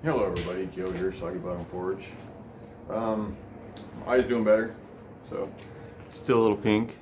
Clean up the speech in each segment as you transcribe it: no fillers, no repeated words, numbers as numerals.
Hello everybody, Joe here, Soggy Bottom Forge. Eye's doing better, so still a little pink.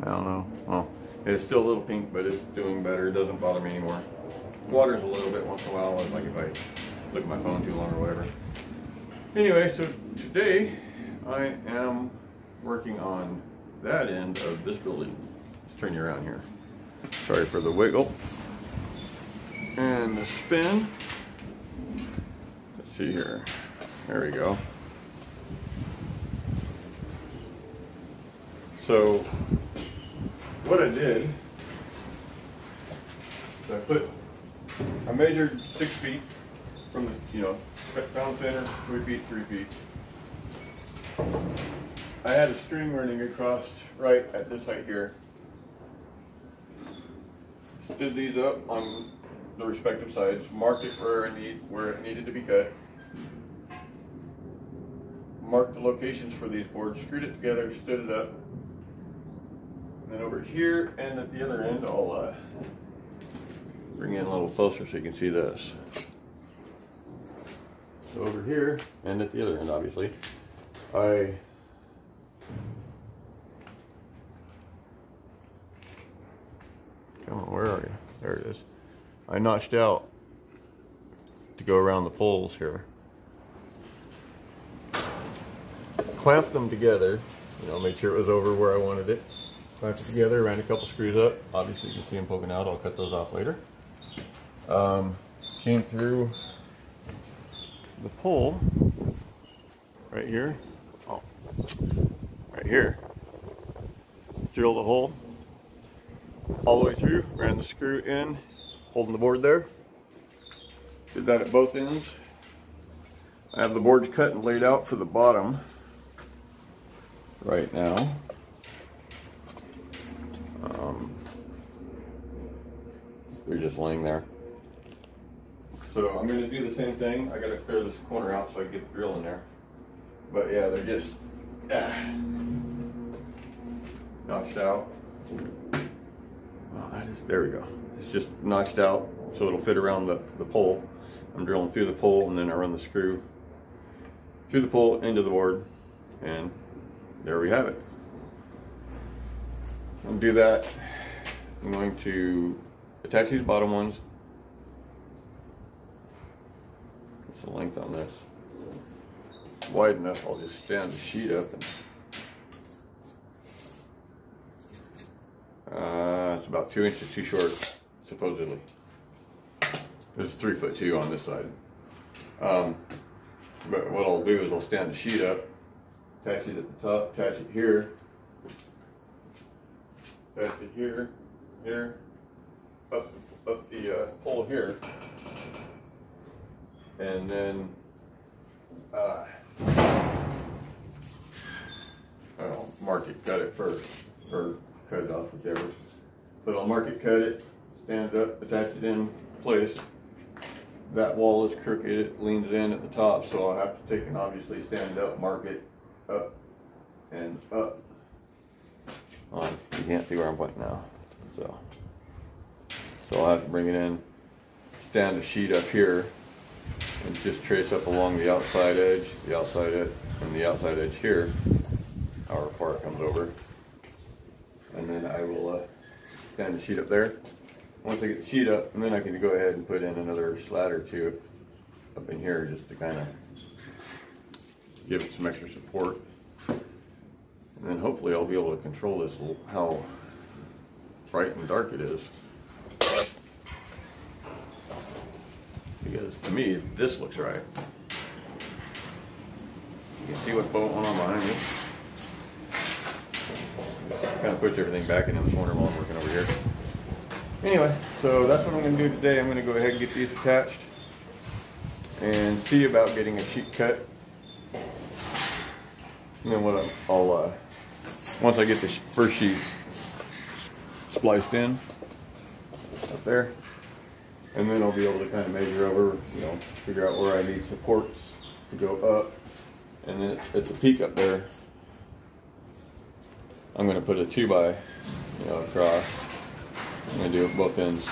I don't know. Well, it's still a little pink, but it's doing better. It doesn't bother me anymore. Waters a little bit once in a while, like if I look at my phone too long or whatever. Anyway, so today I am working on that end of this building. Let's turn you around here. Sorry for the wiggle. And the spin. Let's see here. There we go. So what I did is I measured 6 feet from the, pound center, 3 feet, 3 feet. I had a string running across right at this height here. Stood these up on the respective sides, marked it where it needed to be cut, marked the locations for these boards, screwed it together, stood it up, and then over here and at the other end I'll bring in a little closer so you can see this. So over here and at the other end, obviously, come on, where are you? There it is. I notched out to go around the poles here. Clamped them together, made sure it was over where I wanted it. Clamped it together, ran a couple screws up. Obviously you can see them poking out, I'll cut those off later. Came through the pole right here. Oh, right here. Drilled a hole all the way through, ran the screw in, holding the board there. Did that at both ends. I have the boards cut and laid out for the bottom right now. They're just laying there. So I'm going to do the same thing. I got to clear this corner out so I can get the drill in there. But yeah, they're just notched out. There we go. It's just notched out so it'll fit around the pole. I'm drilling through the pole and then I run the screw through the pole into the board, and there we have it. I'll do that. I'm going to attach these bottom ones. What's the length on this? Wide enough, I'll just stand the sheet up and it's about 2 inches too short, supposedly. There's 3'2" on this side. But what I'll do is I'll stand the sheet up, attach it at the top, attach it here, attach it here, up the pole here, and then I'll mark it, cut it first, or cut it off, whichever. But I'll mark it, cut it, stand up, attach it in place. That wall is crooked, it leans in at the top, so I'll have to take and obviously stand up, mark it up and up. You can't see where I'm pointing now. So I'll have to bring it in, stand the sheet up here, and just trace up along the outside edge, and the outside edge here, however far it comes over. And then I will stand the sheet up there. Once I get the sheet up, and then I can go ahead and put in another slat or two up in here just to kind of give it some extra support. And then hopefully I'll be able to control this, how bright and dark it is. Because to me, this looks right. You can see what's going on behind you. Kind of push everything back into the corner while I'm working over here. Anyway, so that's what I'm going to do today. I'm going to go ahead and get these attached and see about getting a sheet cut. And then what I'll once I get the first sheet spliced in up there, and then I'll be able to kind of measure over, figure out where I need supports to go up. And then at the peak up there, I'm going to put a 2x, across. I'm going to do it both ends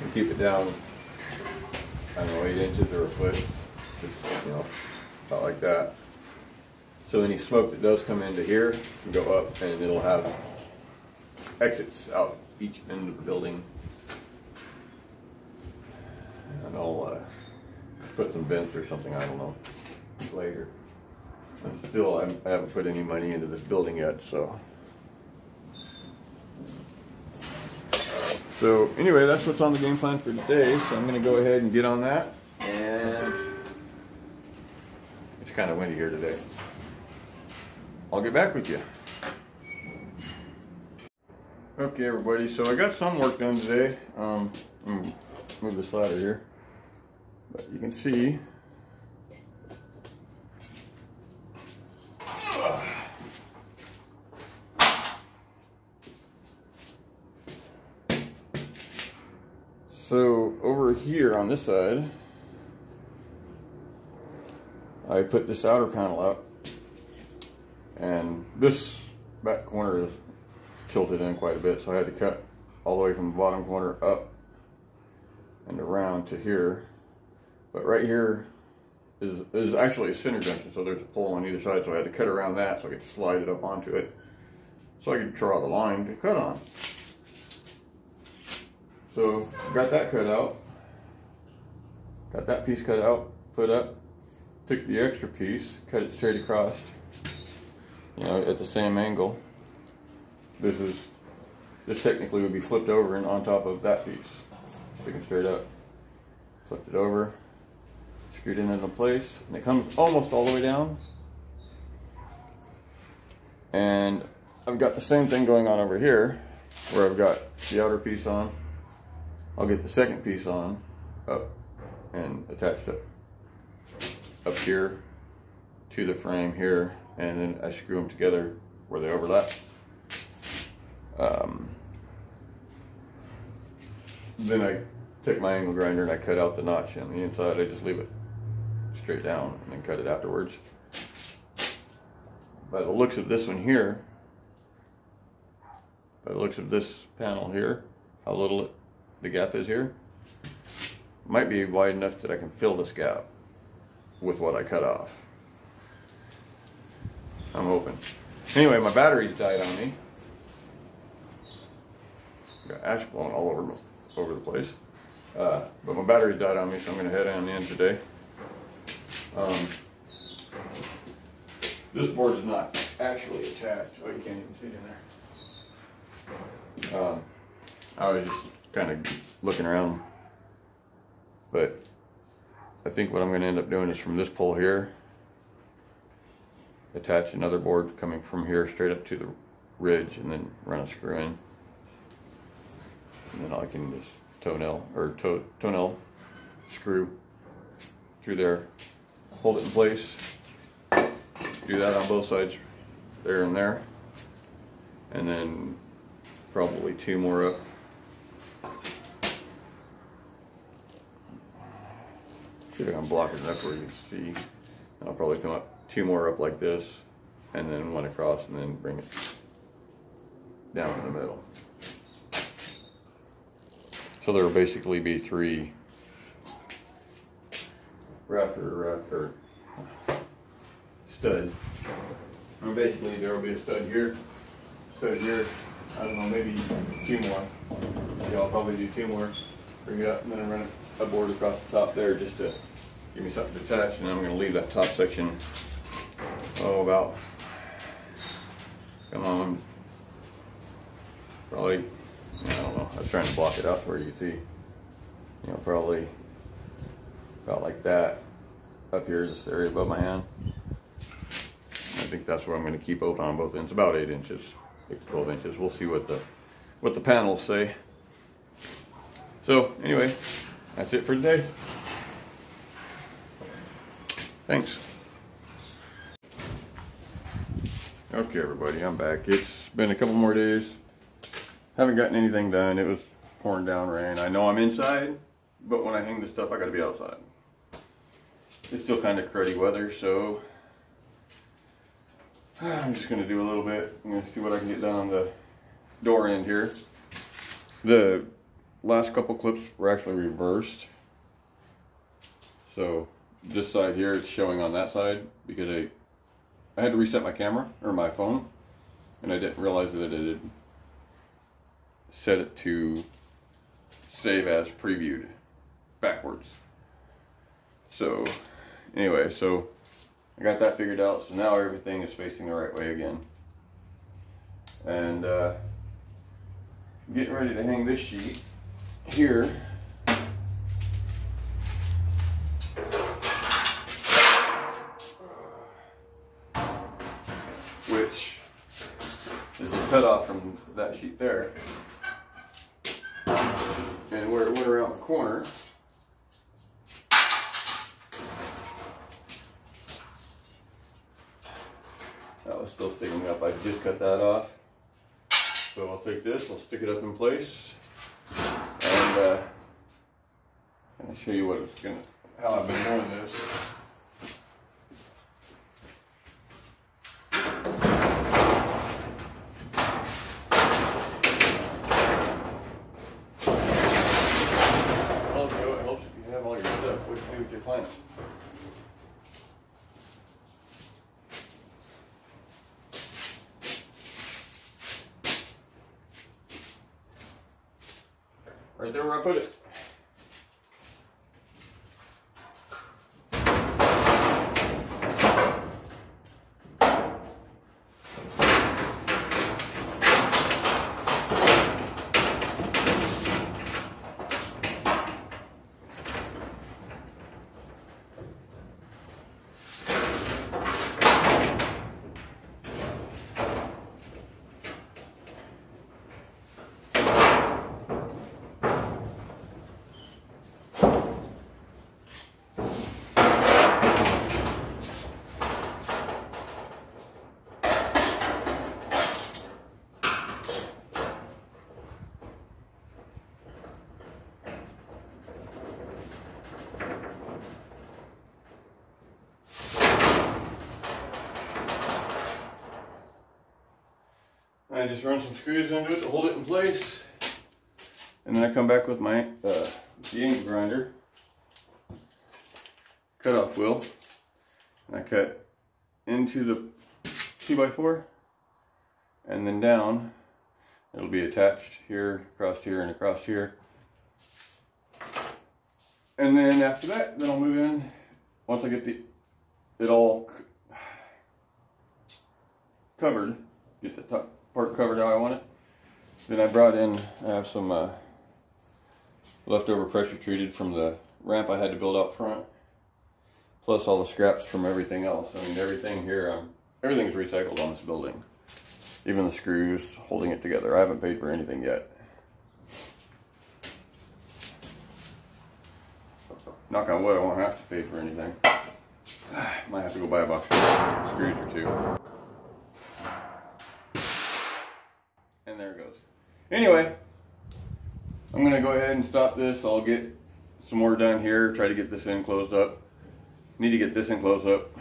and keep it down I don't know, 8 inches or a foot, just, you know, about like that. So any smoke that does come into here can go up, and it'll have exits out each end of the building. And I'll put some vents or something, I don't know, later. And still, I haven't put any money into this building yet, so. So anyway, that's what's on the game plan for today. So I'm going to go ahead and get on that. And it's kind of windy here today. I'll get back with you. Okay, everybody. So I got some work done today. Move this ladder here, but you can see. So over here on this side, I put this outer panel up, and this back corner is tilted in quite a bit, so I had to cut all the way from the bottom corner up and around to here. But right here is actually a center junction, so there's a pole on either side, so I had to cut around that so I could slide it up onto it, so I could draw the line to cut on. So got that cut out, got that piece cut out, put up, took the extra piece, cut it straight across, you know, at the same angle. This technically would be flipped over and on top of that piece, sticking straight up. Flipped it over, screwed it into place, and it comes almost all the way down. And I've got the same thing going on over here, where I've got the outer piece on. I'll get the second piece on, up and attached up here to the frame here, and then I screw them together where they overlap. Then I take my angle grinder and I cut out the notch on the inside. I just leave it straight down and then cut it afterwards. By the looks of this one here, by the looks of this panel here, how little the gap is here, might be wide enough that I can fill this gap with what I cut off. I'm hoping. Anyway, my battery's died on me. Got ash blowing all over the place. But my battery's died on me, so I'm going to head on in today. This board is not actually attached. Oh, you can't even see it in there. I was just kind of looking around, but I think what I'm going to end up doing is from this pole here, attach another board coming from here straight up to the ridge, and then run a screw in, and then I can just toenail screw through there, hold it in place, do that on both sides, there and there, and then probably 2 more up. See if I can block it enough where you can see. And I'll probably come up 2 more up like this, and then 1 across, and then bring it down in the middle. So there will basically be 3 rafter stud. And basically there will be a stud here, I don't know, maybe 2 more. Yeah, I'll probably do 2 more, bring it up, and then run a board across the top there just to give me something to attach. And then I'm going to leave that top section, about, come on, probably, I don't know, I was trying to block it out where you can see, you know, probably about like that up here, this area above my hand. I think that's where I'm going to keep open on both ends, about 8 inches, 8 to 12 inches. We'll see what the panels say. So anyway, that's it for today. Thanks. Okay, everybody, I'm back. It's been a couple more days. Haven't gotten anything done. It was pouring down rain. I know I'm inside, but when I hang this stuff, I gotta be outside. It's still kind of cruddy weather, so I'm just gonna do a little bit. I'm gonna see what I can get done on the door end here. The last couple clips were actually reversed. So this side here is showing on that side because I had to reset my camera or my phone, and I didn't realize that it had set it to save as previewed backwards. So anyway, so I got that figured out, so now everything is facing the right way again. And I'm getting ready to hang this sheet here. Which is the cutoff from that sheet there. And where it went around the corner, that was still sticking up. I just cut that off. So I'll take this, I'll stick it up in place, and I'll show you what it's how I've been doing this. Also, it helps if you have all your stuff, what you do with your plant. Right there where I put it. I just run some screws into it to hold it in place, and then I come back with my the angle grinder, cut-off wheel, and I cut into the 2x4 and then down. It'll be attached here, across here, and across here. And then after that, then I'll move in. Once I get it all covered, get the top part covered how I want it. Then I brought in, I have some leftover pressure treated from the ramp I had to build out front, plus all the scraps from everything else. I mean, everything here, everything's recycled on this building. Even the screws holding it together. I haven't paid for anything yet. Knock on wood, I won't have to pay for anything. Might have to go buy a box of screws or two. And there it goes. Anyway, I'm going to go ahead and stop this. I'll get some more done here. Try to get this end closed up. Need to get this end closed up.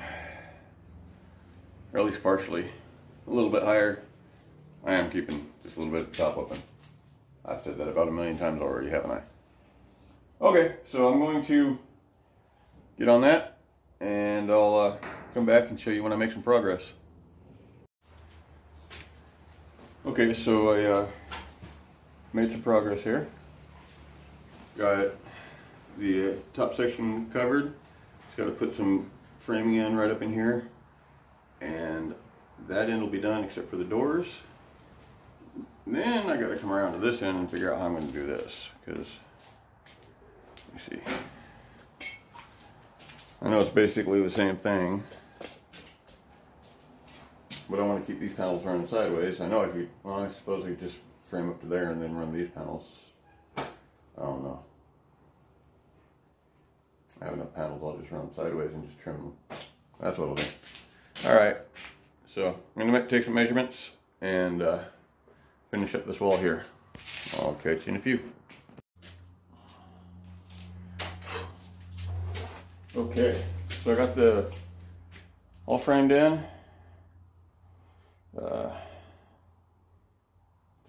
Or at least partially. A little bit higher. I am keeping just a little bit of the top open. I've said that about 1,000,000 times already, haven't I? Okay, so I'm going to get on that. And I'll come back and show you when I make some progress. Okay, so I made some progress here. Got the top section covered. Just got to put some framing in right up in here, and that end will be done except for the doors. And then I got to come around to this end and figure out how I'm going to do this, because let me see. I know it's basically the same thing, but I want to keep these panels running sideways. I know I could, well, I suppose I could just frame up to there and then run these panels. I don't know. I have enough panels, I'll just run them sideways and just trim them. That's what I'll do. Alright, so I'm going to take some measurements and finish up this wall here. I'll catch you in a few. Okay, so I got the all framed in.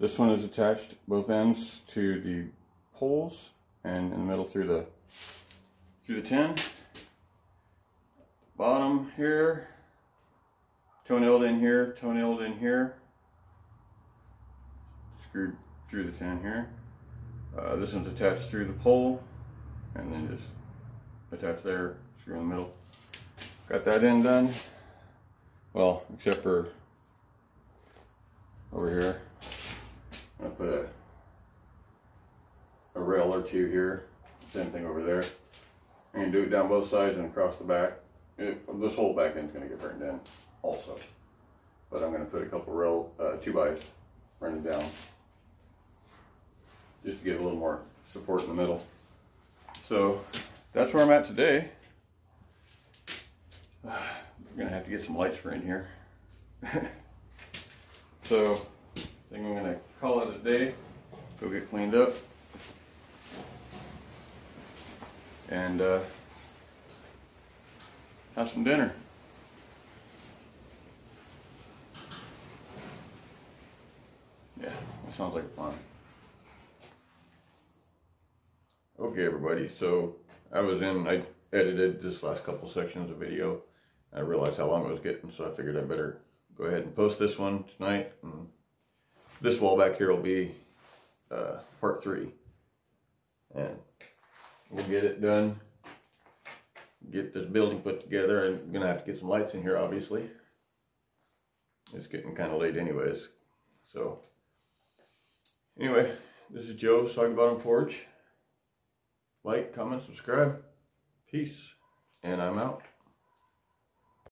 This one is attached both ends to the poles and in the middle through the tin. bottom here, toe-nailed in here, toe-nailed in here, screwed through the tin here. This one's attached through the pole, and then just attach there, screw in the middle. Got that end done. Well, except for over here. I'm gonna put a rail or two here. Same thing over there. I'm gonna do it down both sides and across the back. This whole back end's gonna get burned in also. But I'm gonna put a couple rail 2x running down, just to give a little more support in the middle. So that's where I'm at today. I'm gonna have to get some lights for in here. So I think I'm gonna call it a day, go get cleaned up, and have some dinner. Yeah, that sounds like fun. Okay, everybody, so I edited this last couple sections of video. I realized how long it was getting, so I figured I better go ahead and post this one tonight. And this wall back here will be part 3. And we'll get it done, get this building put together. I'm gonna have to get some lights in here, obviously. It's getting kind of late anyways. So anyway, this is Joe, Soggy Bottom Forge. Like, comment, subscribe. Peace. And I'm out.